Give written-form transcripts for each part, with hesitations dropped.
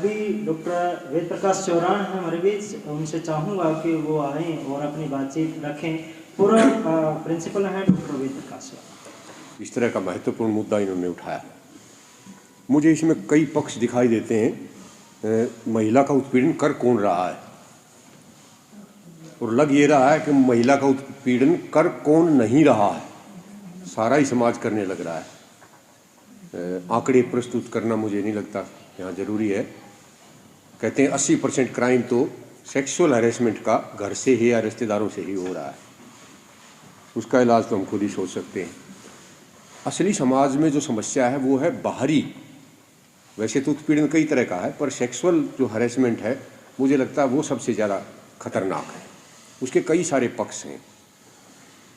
अभी डॉक्टर वेद प्रकाश चौरान हैं हमारे बीच, उनसे चाहूँगा कि वो आएँ और अपनी बातचीत रखें। पूरा प्रिंसिपल हैं डॉक्टर वेद प्रकाश। इस तरह का महत्वपूर्ण मुद्दा इन्होंने उठाया। मुझे इसमें कई पक्ष दिखाई देते हैं। महिला का उत्पीड़न कर कौन रहा है, और लग ये रहा है कि महिला का उत्पीड़न कर कौन नहीं रहा है, सारा ही समाज करने लग रहा है। आंकड़े प्रस्तुत करना मुझे नहीं लगता यहाँ जरूरी है। कहते हैं 80% क्राइम तो सेक्सुअल हैरेसमेंट का घर से ही या रिश्तेदारों से ही हो रहा है। उसका इलाज तो हम खुद ही सोच सकते हैं। असली समाज में जो समस्या है वो है बाहरी। वैसे तो उत्पीड़न कई तरह का है, पर सेक्सुअल जो हैरेसमेंट है मुझे लगता है वो सबसे ज़्यादा खतरनाक है। उसके कई सारे पक्ष हैं।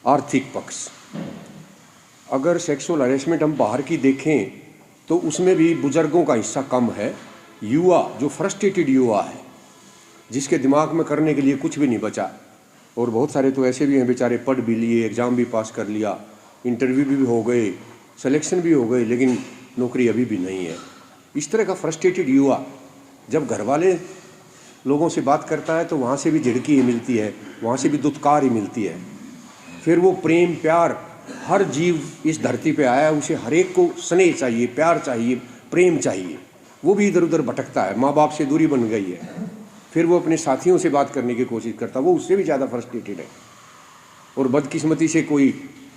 आर्थिक पक्ष, अगर सेक्सुअल हैरेसमेंट हम बाहर की देखें तो उसमें भी बुजुर्गों का हिस्सा कम है। युवा, जो फ्रस्ट्रेटेड युवा है, जिसके दिमाग में करने के लिए कुछ भी नहीं बचा, और बहुत सारे तो ऐसे भी हैं बेचारे, पढ़ भी लिए, एग्ज़ाम भी पास कर लिया, इंटरव्यू भी हो गए, सिलेक्शन भी हो गए, लेकिन नौकरी अभी भी नहीं है। इस तरह का फ्रस्ट्रेटेड युवा जब घर वाले लोगों से बात करता है तो वहाँ से भी झिड़की ही मिलती है, वहाँ से भी दुत्कार ही मिलती है। फिर वो प्रेम प्यार, हर जीव इस धरती पे आया है, उसे हर एक को स्नेह चाहिए, प्यार चाहिए, प्रेम चाहिए। वो भी इधर उधर भटकता है, माँ बाप से दूरी बन गई है। फिर वो अपने साथियों से बात करने की कोशिश करता है, वो उससे भी ज़्यादा फ्रस्ट्रेटेड है। और बदकिस्मती से कोई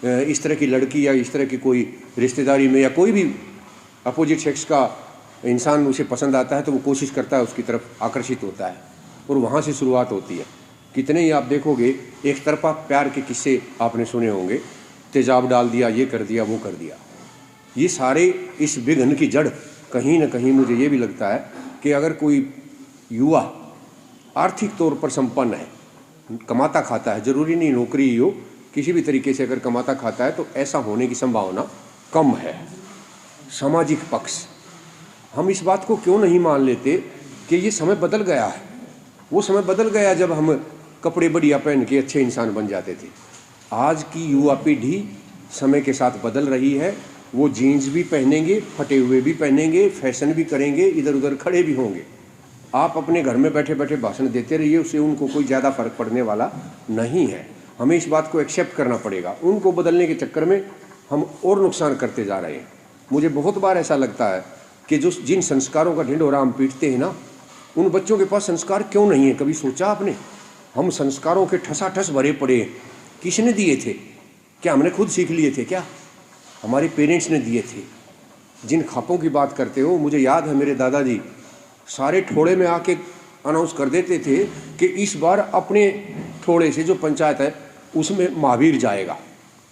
इस तरह की लड़की या इस तरह की कोई रिश्तेदारी में या कोई भी अपोजिट सेक्स का इंसान उसे पसंद आता है तो वो कोशिश करता है, उसकी तरफ आकर्षित होता है, और वहाँ से शुरुआत होती है। कितने ही आप देखोगे एक तरफा प्यार के किस्से आपने सुने होंगे, तेजाब डाल दिया, ये कर दिया, वो कर दिया। ये सारे इस विघ्न की जड़ कहीं ना कहीं मुझे ये भी लगता है कि अगर कोई युवा आर्थिक तौर पर संपन्न है, कमाता खाता है, जरूरी नहीं नौकरी ही हो, किसी भी तरीके से अगर कमाता खाता है तो ऐसा होने की संभावना कम है। सामाजिक पक्ष, हम इस बात को क्यों नहीं मान लेते कि ये समय बदल गया है। वो समय बदल गया जब हम कपड़े बढ़िया पहन के अच्छे इंसान बन जाते थे। आज की युवा पीढ़ी समय के साथ बदल रही है। वो जीन्स भी पहनेंगे, फटे हुए भी पहनेंगे, फैशन भी करेंगे, इधर उधर खड़े भी होंगे। आप अपने घर में बैठे बैठे भाषण देते रहिए, उससे उनको कोई ज़्यादा फर्क पड़ने वाला नहीं है। हमें इस बात को एक्सेप्ट करना पड़ेगा। उनको बदलने के चक्कर में हम और नुकसान करते जा रहे हैं। मुझे बहुत बार ऐसा लगता है कि जो जिन संस्कारों का ढिंढोरा हम पीटते हैं ना, उन बच्चों के पास संस्कार क्यों नहीं है। कभी सोचा आपने? हम संस्कारों के ठसाठस भरे पड़े, किसने दिए थे? क्या हमने खुद सीख लिए थे? क्या हमारे पेरेंट्स ने दिए थे? जिन खापों की बात करते हो, मुझे याद है मेरे दादाजी सारे ठोड़े में आके अनाउंस कर देते थे कि इस बार अपने ठोड़े से जो पंचायत है उसमें महावीर जाएगा।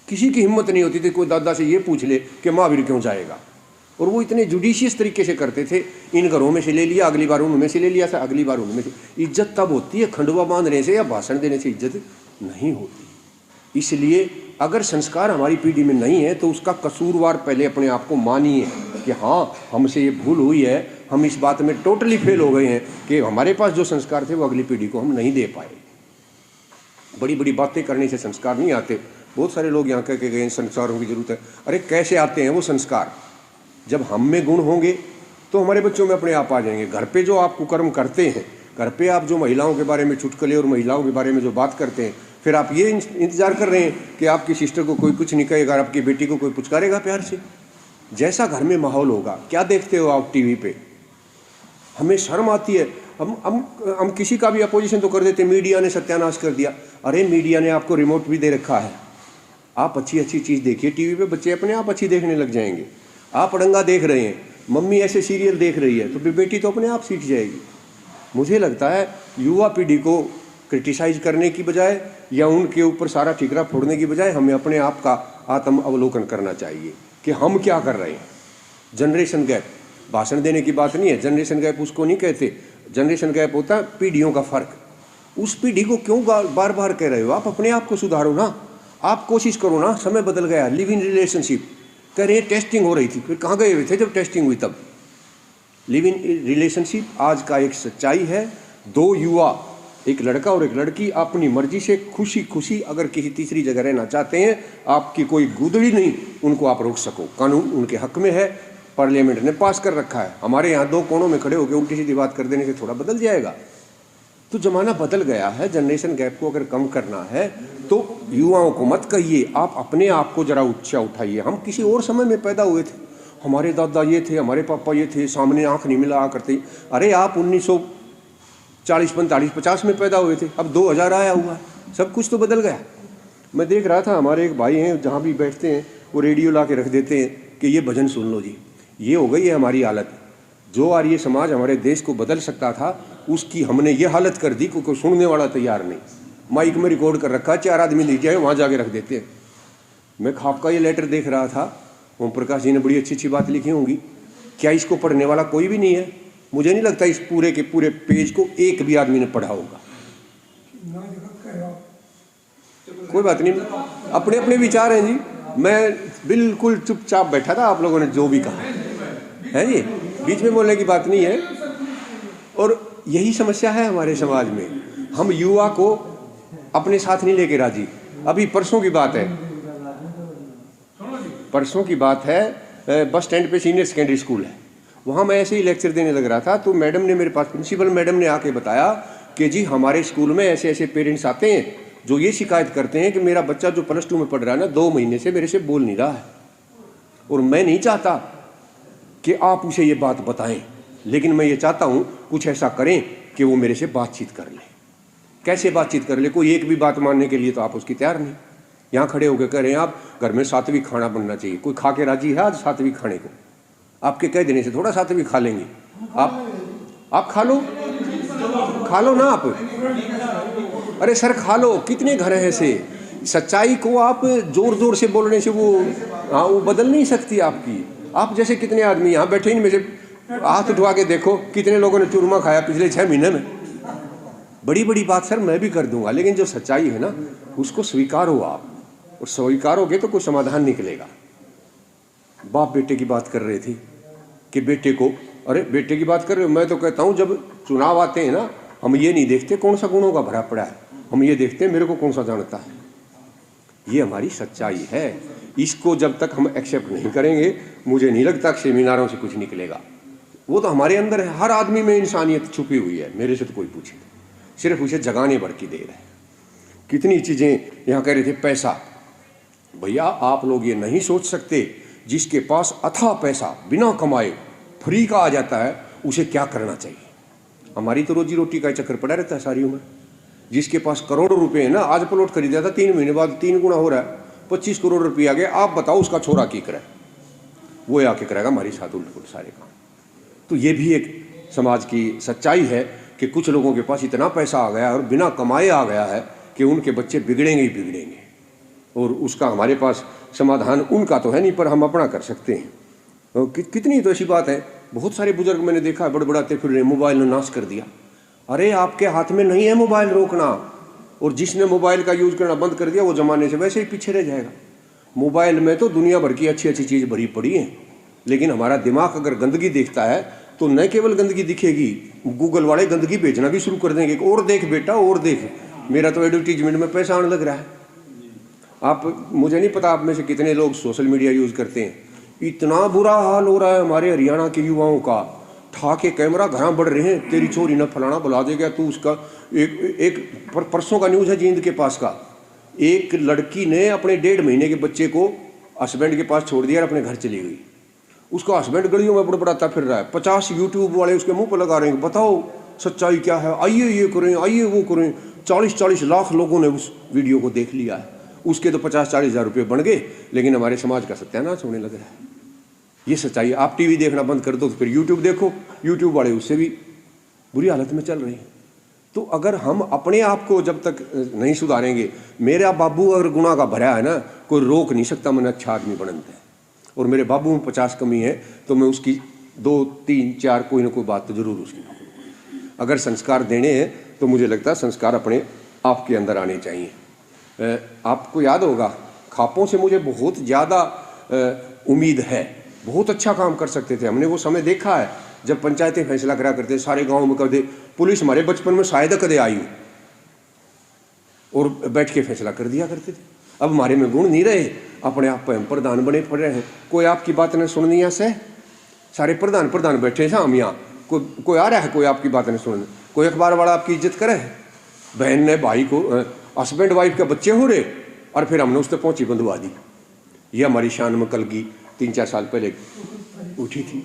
किसी की हिम्मत नहीं होती थी कोई दादा से ये पूछ ले कि महावीर क्यों जाएगा। और वो इतने जुडिशियस तरीके से करते थे, इन घरों में से ले लिया, अगली बार उनमें से ले लिया, अगली बार उनमें से। इज्जत तब होती है खंडवा बांधने से या भाषण देने से इज्जत नहीं होती। इसलिए अगर संस्कार हमारी पीढ़ी में नहीं है तो उसका कसूरवार पहले अपने आप को मानिए कि हाँ, हमसे ये भूल हुई है, हम इस बात में टोटली फेल हो गए हैं कि हमारे पास जो संस्कार थे वो अगली पीढ़ी को हम नहीं दे पाए। बड़ी बड़ी बातें करने से संस्कार नहीं आते। बहुत सारे लोग यहाँ कह के गए संस्कारों की जरूरत है। अरे कैसे आते हैं वो संस्कार? जब हम में गुण होंगे तो हमारे बच्चों में अपने आप आ जाएंगे। घर पे जो आप कुकर्म करते हैं, घर पे आप जो महिलाओं के बारे में चुटकुले और महिलाओं के बारे में जो बात करते हैं, फिर आप ये इंतजार कर रहे हैं कि आपकी सिस्टर को कोई कुछ नहीं कहेगा, आपकी बेटी को कोई पुचकारेगा प्यार से। जैसा घर में माहौल होगा। क्या देखते हो आप टीवी पे? हमें शर्म आती है। हम किसी का भी अपोजिशन तो कर देते, मीडिया ने सत्यानाश कर दिया। अरे मीडिया ने आपको रिमोट भी दे रखा है, आप अच्छी अच्छी चीज़ देखिए टीवी पे, बच्चे अपने आप अच्छी देखने लग जाएंगे। आप अड़ंगा देख रहे हैं, मम्मी ऐसे सीरियल देख रही है, तो बेटी तो अपने आप सीख जाएगी। मुझे लगता है युवा पीढ़ी को क्रिटिसाइज करने की बजाय या उनके ऊपर सारा ठिकरा फोड़ने की बजाय हमें अपने आप का आत्म अवलोकन करना चाहिए कि हम क्या कर रहे हैं। जनरेशन गैप, भाषण देने की बात नहीं है। जनरेशन गैप उसको नहीं कहते। जनरेशन गैप होता है पीढ़ियों का फर्क। उस पीढ़ी को क्यों बार बार कह रहे हो? आप अपने आप को सुधारो ना, आप कोशिश करो ना। समय बदल गया। लिव इन रिलेशनशिप कह रहे हैं, टेस्टिंग हो रही थी, फिर कहाँ गए हुए थे जब टेस्टिंग हुई? तब लिव इन रिलेशनशिप आज का एक सच्चाई है। दो युवा, एक लड़का और एक लड़की, अपनी मर्जी से खुशी खुशी अगर किसी तीसरी जगह रहना चाहते हैं, आपकी कोई गुदड़ी नहीं उनको आप रोक सको। कानून उनके हक में है, पार्लियामेंट ने पास कर रखा है। हमारे यहाँ 2 कोनों में खड़े होकर उल्टी सीधी बात कर देने से थोड़ा बदल जाएगा। तो जमाना बदल गया है। जनरेशन गैप को अगर कम करना है तो युवाओं को मत कहिए, आप अपने आप को जरा ऊंचा उठाइए। हम किसी और समय में पैदा हुए थे, हमारे दादा ये थे, हमारे पापा ये थे, सामने आंख नहीं मिला करते। अरे आप 1940, 45, 50 में पैदा हुए थे, अब 2000 आया हुआ है, सब कुछ तो बदल गया। मैं देख रहा था, हमारे एक भाई हैं, जहाँ भी बैठते हैं वो रेडियो ला के रख देते हैं कि ये भजन सुन लो जी। ये हो गई है हमारी हालत। जो आर्य समाज हमारे देश को बदल सकता था उसकी हमने ये हालत कर दी, कोई सुनने वाला तैयार नहीं। माइक में रिकॉर्ड कर रखा, 4 आदमी नीचे आए, वहाँ जाके रख देते हैं। मैं खाप का ये लेटर देख रहा था, ओम प्रकाश जी ने बड़ी अच्छी अच्छी बात लिखी होंगी। क्या इसको पढ़ने वाला कोई भी नहीं है? मुझे नहीं लगता इस पूरे के पूरे पेज को एक भी आदमी ने पढ़ा होगा। कोई बात नहीं, अपने अपने विचार हैं जी। मैं बिल्कुल चुपचाप बैठा था, आप लोगों ने जो भी कहा है जी, बीच में बोलने की बात नहीं है। और यही समस्या है हमारे समाज में, हम युवा को अपने साथ नहीं लेके राजी। अभी परसों की बात है, बस स्टैंड पे सीनियर सेकेंडरी स्कूल है, वहाँ मैं ऐसे ही लेक्चर देने लग रहा था। तो मैडम ने मेरे पास, प्रिंसिपल मैडम ने आके बताया कि जी हमारे स्कूल में ऐसे ऐसे पेरेंट्स आते हैं जो ये शिकायत करते हैं कि मेरा बच्चा जो +2 में पढ़ रहा है ना, 2 महीने से मेरे से बोल नहीं रहा है, और मैं नहीं चाहता कि आप उसे ये बात बताएं, लेकिन मैं ये चाहता हूँ कुछ ऐसा करें कि वो मेरे से बातचीत कर ले। कैसे बातचीत कर ले? कोई एक भी बात मानने के लिए तो आप उसकी तैयार नहीं। यहाँ खड़े होकर कह रहे हैं आप घर में 7वीं खाना बनना चाहिए। कोई खा के राजी है आज 7वीं खाने को? आपके कह देने से थोड़ा 7वीं खा लेंगे। आप खा लो ना आप। अरे सर खा लो, कितने घर हैं ऐसे? सच्चाई को आप जोर जोर से बोलने से वो बदल नहीं सकती आपकी। आप जैसे कितने आदमी यहाँ बैठे, इनमें से हाथ उठवा के देखो कितने लोगों ने चूरमा खाया पिछले 6 महीने में। बड़ी बड़ी बात सर मैं भी कर दूंगा, लेकिन जो सच्चाई है ना उसको स्वीकारो आप, और स्वीकारोगे तो कोई समाधान निकलेगा। बाप बेटे की बात कर रहे थे कि बेटे को, अरे बेटे की बात कर रहे हो, मैं तो कहता हूँ जब चुनाव आते हैं ना, हम ये नहीं देखते कौन सा गुणों का भरा पड़ा है, हम ये देखते हैं मेरे को कौन सा जानता है। ये हमारी सच्चाई है। इसको जब तक हम एक्सेप्ट नहीं करेंगे, मुझे नहीं लगता सेमिनारों से कुछ निकलेगा। वो तो हमारे अंदर है, हर आदमी में इंसानियत छुपी हुई है। मेरे से तो कोई पूछे, सिर्फ उसे जगाने भर की देर है। कितनी चीज़ें यहाँ कह रहे थे, पैसा। भैया आप लोग ये नहीं सोच सकते, जिसके पास अथाह पैसा बिना कमाए फ्री का आ जाता है, उसे क्या करना चाहिए। हमारी तो रोजी रोटी का चक्कर पड़ा रहता है सारी उम्र। जिसके पास करोड़ों रुपए है ना, आज प्लॉट खरीदा था, 3 महीने बाद 3 गुना हो रहा है, 25 करोड़ रुपये आ गए। आप बताओ उसका छोरा की करे, वो आके करेगा हमारे साथ उल्ट पुल्ट सारे काम। तो ये भी एक समाज की सच्चाई है कि कुछ लोगों के पास इतना पैसा आ गया और बिना कमाए आ गया है कि उनके बच्चे बिगड़ेंगे ही बिगड़ेंगे, और उसका हमारे पास समाधान उनका तो है नहीं, पर हम अपना कर सकते हैं। तो कितनी तो ऐसी बात है, बहुत सारे बुजुर्ग मैंने देखा बड़बड़ाते फिर रहे, मोबाइल ने नाश कर दिया। अरे आपके हाथ में नहीं है मोबाइल रोकना, और जिसने मोबाइल का यूज करना बंद कर दिया वो जमाने से वैसे ही पीछे रह जाएगा। मोबाइल में तो दुनिया भर की अच्छी अच्छी चीज़ भरी पड़ी है, लेकिन हमारा दिमाग अगर गंदगी देखता है तो न केवल गंदगी दिखेगी, गूगल वाले गंदगी भेजना भी शुरू कर देंगे, और देख बेटा और देख, मेरा तो एडवर्टीजमेंट में पैसा आने लग रहा है। आप, मुझे नहीं पता आप में से कितने लोग सोशल मीडिया यूज़ करते हैं। इतना बुरा हाल हो रहा है हमारे हरियाणा के युवाओं का, ठा के कैमरा घर बढ़ रहे हैं, तेरी चोरी न फलाना बुला देगा तू उसका। एक परसों का न्यूज़ है जींद के पास का, एक लड़की ने अपने 1.5 महीने के बच्चे को हस्बैंड के पास छोड़ दिया और अपने घर चली गई। उसका हस्बैंड गलियों में बड़बड़ाता फिर रहा है, 50 यूट्यूब वाले उसके मुंह पर लगा रहे हैं, बताओ सच्चाई क्या है, आइए ये करें आइए वो करें। 40-40 लाख लोगों ने उस वीडियो को देख लिया है, उसके तो 50-40 हज़ार रुपये बन गए, लेकिन हमारे समाज का सत्यानाश होने लग रहा है। ये सच्चाई। आप टीवी देखना बंद कर दो तो फिर यूट्यूब देखो, यूट्यूब वाले उससे भी बुरी हालत में चल रहे हैं। तो अगर हम अपने आप को जब तक नहीं सुधारेंगे, मेरा बाबू अगर गुनाह का भरा है ना, कोई रोक नहीं सकता मैंने अच्छा आदमी बनता है, और मेरे बाबू में 50 कमी है तो मैं उसकी 2, 3, 4 कोई ना कोई बात तो जरूर उसकी। अगर संस्कार देने हैं तो मुझे लगता है संस्कार अपने आप के अंदर आने चाहिए। आपको याद होगा, खापों से मुझे बहुत ज़्यादा उम्मीद है, बहुत अच्छा काम कर सकते थे। हमने वो समय देखा है जब पंचायतें फैसला करा करते, सारे गांव में कर दे, पुलिस हमारे बचपन में शायद कदे आई और बैठ के फैसला कर दिया करते थे। अब हमारे में गुण नहीं रहे, अपने आप पर हम प्रधान बने पड़ रहे हैं। कोई आपकी बात ने सुननी है से, सारे प्रधान प्रधान बैठे हैं हम यहाँ, कोई आ रहा है, कोई आपकी बात नहीं सुन, कोई अखबार वाला आपकी इज्जत करे? बहन ने भाई को, हस्बैंड वाइफ के बच्चे हो रहे और फिर हमने उस पर पहुँची बंधवा दी। ये हमारी शान में कल की 3-4 साल पहले उठी थी।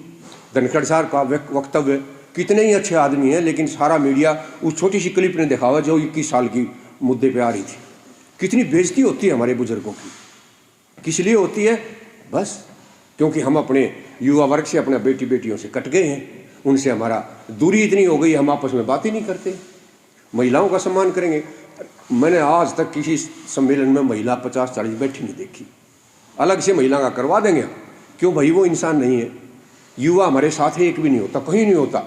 धनखड़ साहब का वक्तव्य, कितने ही अच्छे आदमी हैं, लेकिन सारा मीडिया उस छोटी सी क्लिप ने दिखावा जो 21 साल की मुद्दे पे आ रही थी। कितनी बेइज्जती होती है हमारे बुजुर्गों की, किस लिए होती है? बस क्योंकि हम अपने युवा वर्ग से, अपने बेटी बेटियों से कट गए हैं, उनसे हमारा दूरी इतनी हो गई, हम आपस में बात ही नहीं करते। महिलाओं का सम्मान करेंगे। मैंने आज तक किसी सम्मेलन में महिला 50-40 बैठी नहीं देखी। अलग से महिला का करवा देंगे, क्यों भाई? वो इंसान नहीं है। युवा हमारे साथ ही एक भी नहीं होता, कहीं नहीं होता।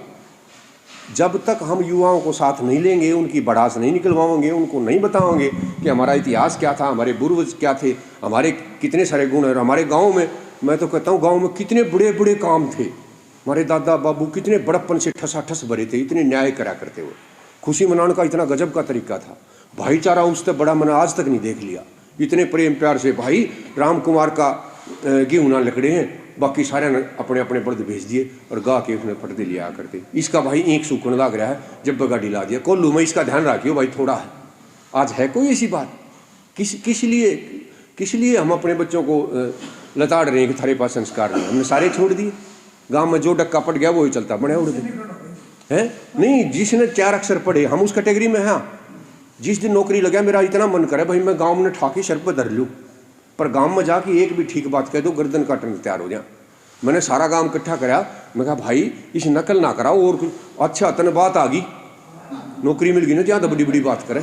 जब तक हम युवाओं को साथ नहीं लेंगे, उनकी बड़ास नहीं निकलवाएंगे, उनको नहीं बताओगे कि हमारा इतिहास क्या था, हमारे पूर्वज क्या थे, हमारे कितने सारे गुण हैं। हमारे गांव में, मैं तो कहता हूँ, गांव में कितने बड़े बड़े काम थे। हमारे दादा बाबू कितने बड़प्पन से ठसाठस भरे थे, इतने न्याय करा करते हुए। खुशी मनाने का इतना गजब का तरीका था। भाईचारा उससे बड़ा मैंने आज तक नहीं देख लिया। इतने प्रेम प्यार से, भाई राम कुमार का गेहूँ ना लकड़े हैं, बाकी सारे ने अपने अपने बर्द भेज दिए और गा के उसने पटदे लिया करते। इसका भाई एक सूखन लग रहा है, जब गाड़ी ला दिया कोल्लू में, इसका ध्यान रखियो भाई थोड़ा है। आज है कोई ऐसी बात? किस लिए हम अपने बच्चों को लताड़ रहे हैं कि थारे पास संस्कार नहीं? हमने सारे छोड़ दिए। गांव में जो डक्का पट गया वो ही चलता बने उड़ गए है। नहीं, जिसने 4 अक्षर पढ़े, हम उस कैटेगरी में हैं। जिस दिन नौकरी लगा, मेरा इतना मन करे भाई मैं गांव में ठाकी सर पर धर लूँ, पर गांव में जाके एक भी ठीक बात कह दो, गर्दन काटने तैयार हो जाए। मैंने सारा गांव इकट्ठा कराया, मैं कहा भाई इस नकल ना कराओ, और अच्छा तन बात आ गई, नौकरी मिल गई ना, ज्यादा बड़ी बड़ी बात करे।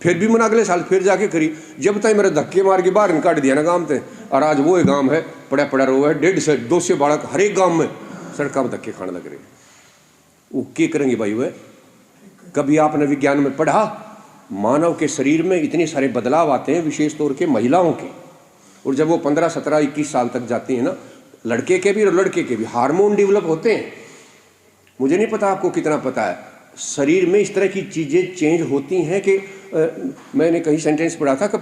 फिर भी मैंने अगले साल फिर जाके करी, जब तक मेरे धक्के मार के बाहर काट दिया ना गांव से। और आज वो गांव है पड़ा पड़ा रो है, 150-200 बालक हर एक गांव में सड़कों में धक्के खाने लग रहे। वो क्या करेंगे भाई? वह कभी आपने विज्ञान में पढ़ा, मानव के शरीर में इतने सारे बदलाव आते हैं, विशेष तौर के महिलाओं के। और जब वो 15, 17, 21 साल तक जाती है ना, लड़के के भी और लड़के के भी हार्मोन डेवलप होते हैं। मुझे नहीं पता आपको कितना पता है, शरीर में इस तरह की चीज़ें चेंज होती हैं कि मैंने कहीं सेंटेंस पढ़ा था कि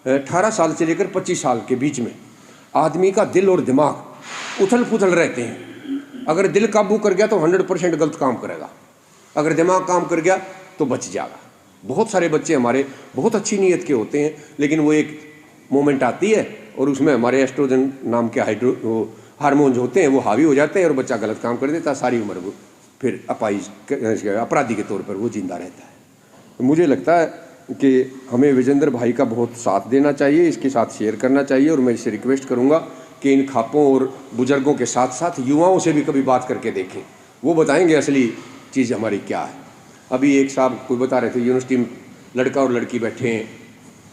18 साल से लेकर 25 साल के बीच में आदमी का दिल और दिमाग उथल पुथल रहते हैं। अगर दिल काबू कर गया तो 100% गलत काम करेगा, अगर दिमाग काम कर गया तो बच जाएगा। बहुत सारे बच्चे हमारे बहुत अच्छी नीयत के होते हैं, लेकिन वो एक मोमेंट आती है और उसमें हमारे एस्ट्रोजन नाम के हार्मोन जो होते हैं वो हावी हो जाते हैं और बच्चा गलत काम कर देता है। सारी उम्र वो फिर अपराधी के तौर पर वो जिंदा रहता है। तो मुझे लगता है कि हमें विजेंद्र भाई का बहुत साथ देना चाहिए, इसके साथ शेयर करना चाहिए। और मैं इससे रिक्वेस्ट करूँगा कि इन खापों और बुजुर्गों के साथ साथ युवाओं से भी कभी बात करके देखें, वो बताएंगे असली चीज़ हमारी क्या है। अभी एक साहब कोई बता रहे थे, यूनिवर्सिटी में लड़का और लड़की बैठे हैं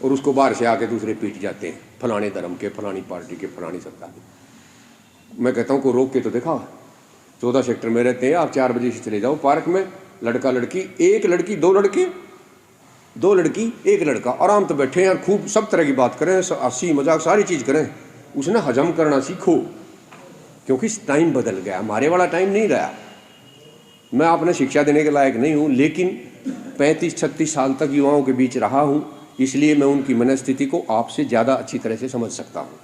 और उसको बाहर से आके दूसरे पीट जाते हैं, फलाने धर्म के, फलानी पार्टी के, फलानी सरकार के। मैं कहता हूँ को रोक के तो देखा। 14 सेक्टर में रहते हैं आप, 4 बजे से चले जाओ पार्क में, लड़का लड़की, एक लड़की 2 लड़के, 2 लड़की 1 लड़का, आराम तो बैठे हैं यार, खूब सब तरह की बात करें, हंसी मजाक सारी चीज़ करें। उसने हजम करना सीखो, क्योंकि टाइम बदल गया, हमारे वाला टाइम नहीं रहा। मैं आपने शिक्षा देने के लायक नहीं हूँ, लेकिन 35-36 साल तक युवाओं के बीच रहा हूँ, इसलिए मैं उनकी मनस्थिति को आपसे ज़्यादा अच्छी तरह से समझ सकता हूँ।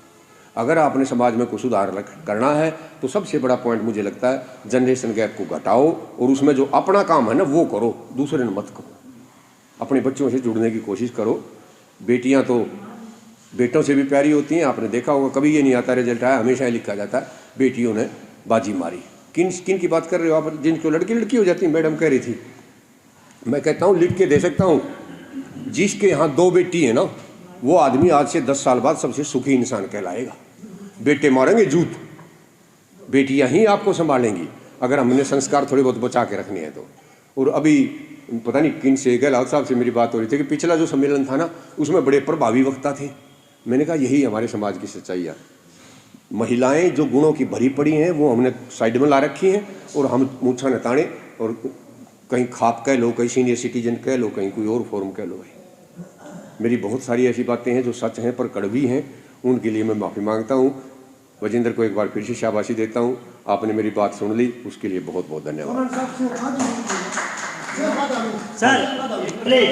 अगर आपने समाज में कुछ सुधार करना है तो सबसे बड़ा पॉइंट मुझे लगता है जनरेशन गैप को घटाओ, और उसमें जो अपना काम है ना वो करो, दूसरे ने मत करो। अपने बच्चों से जुड़ने की कोशिश करो। बेटियां तो बेटों से भी प्यारी होती हैं, आपने देखा होगा, कभी ये नहीं आता रिजल्ट आया, हमेशा ही लिखा जाता है बेटियों ने बाजी मारी। किन की बात कर रहे हो आप? जिनको लड़की हो जाती, मैडम कह रही थी। मैं कहता हूँ लिख के दे सकता हूँ, जिसके यहाँ 2 बेटी है ना, वो आदमी आज से 10 साल बाद सबसे सुखी इंसान कहलाएगा। बेटे मारेंगे जूत, बेटियां ही आपको संभालेंगी, अगर हमने संस्कार थोड़े बहुत बचा के रखने हैं तो। और अभी पता नहीं किन से, गहलोत साहब से मेरी बात हो रही थी कि पिछला जो सम्मेलन था ना, उसमें बड़े प्रभावी वक्ता थे। मैंने कहा यही हमारे समाज की सच्चाई है। महिलाएं जो गुणों की भरी पड़ी हैं वो हमने साइड में ला रखी हैं, और हम मूछा न ताने, और कहीं खाप कह लो, कहीं सीनियर सिटीजन कह लो, कहीं कोई और फॉर्म कह लो। भाई मेरी बहुत सारी ऐसी बातें हैं जो सच हैं पर कड़वी हैं, उनके लिए मैं माफ़ी मांगता हूँ। वजिंदर को एक बार फिर से शाबाशी देता हूँ, आपने मेरी बात सुन ली, उसके लिए बहुत बहुत धन्यवाद। सर प्लीज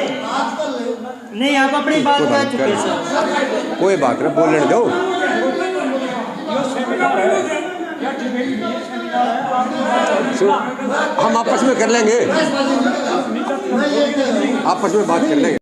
नहीं, आप अपनी बात कह चुके सर, कोई बात नहीं, बोलने दो। हम आपस में कर लेंगे, आपस में बात कर लेंगे।